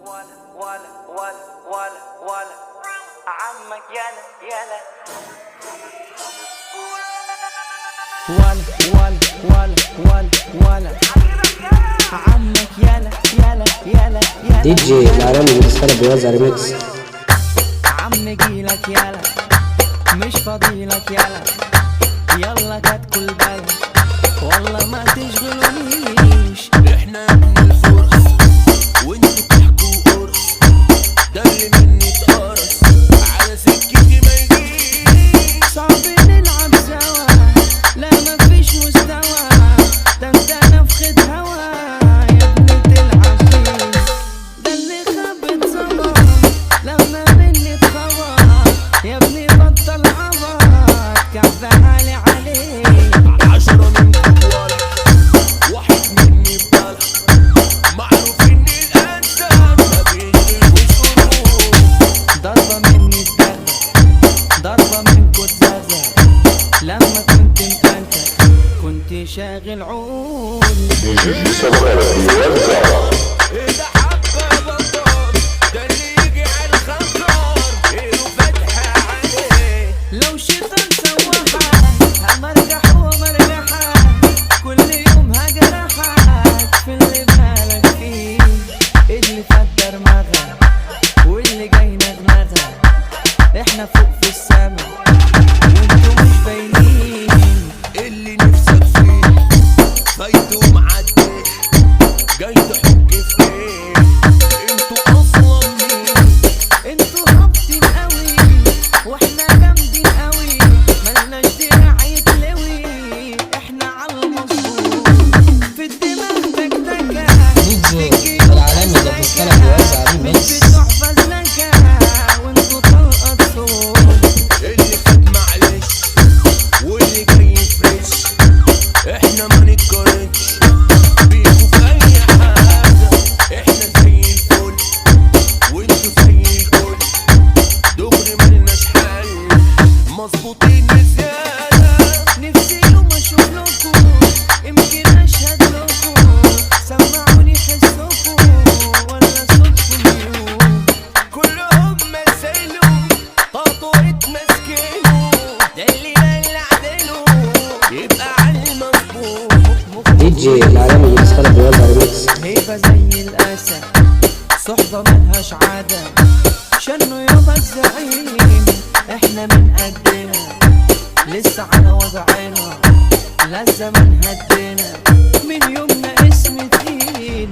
ولا عمك يلا ولا عمك يلا دي جي العالمي بالنسبة بيوزع ريميكس. عم جيلك يلا مش فاضيلك يلا كاتكل بالك والله ما تشغلونيش. احنا من الفرس وانتوا تحكوا قرص، ده اللي مني اتقرص على سكتي ما يجيش. صعب نلعب سوا لا مفيش مستوى، ده انت نفخة هوا يا ابني تلعب فيه، ده اللي خاب اتصور لما مني اتخبر يا ابني بطل عبط كعب عالي عليك. 10 منكم ولا واحد مني ببالغ، معروف اني الانسان ما بيشغلوش قلوب. ضربة مني اتدغدغ ضربة منكو اتزغزغ، لما كنت مقلقك كنت شاغل عود. ايه ده حبة بطال، ده اللي يجي على الخنجر ايده فاتحة عليه. لو شيطان سوحك همرجح ومرجحك كل يوم هجرحك في اللي بالك فيه، اللي فات درمغة واللي جاي نغنغة، احنا فوق في السما وانتوا مش باينين. اللي نفسك فيه فايته ومعدي جاي تحك في ايه؟ انتوا اصلا مين؟ انتوا هابطين قوي واحنا جامدين قوي، ملناش دراع يتلوي، احنا على المظبوط في الدماغ تكتكة. دي جي العالمي ده بالنسبة بيوزع ريميكس. بتوع فزلكة وانتوا طلقة صوت. اللي فات معلش واللي جاي فريش، احنا ما نتقارنش بيكوا في اي حاجة، احنا زي الفل وانتوا زي الكل، دغري ملناش حل مظبوطين بزيادة. نفسي يوم اشوفلكوا يمكن اشهد لكوا، سمعوني حسكوا ولا صوتكم يوم. كلهم مثلوا خطوة مسكنوا، ده اللي عدلوا يبقى على المظبوط. دي جي العالمي بالنسبة بيوزع ريميكس. هيبة زي الاسد صحبة ملهاش عادة، شنو يابا الزعيم احنا من قدنا لسه على وضعنا، لا الزمن هدنا من يومنا اسم تقيل.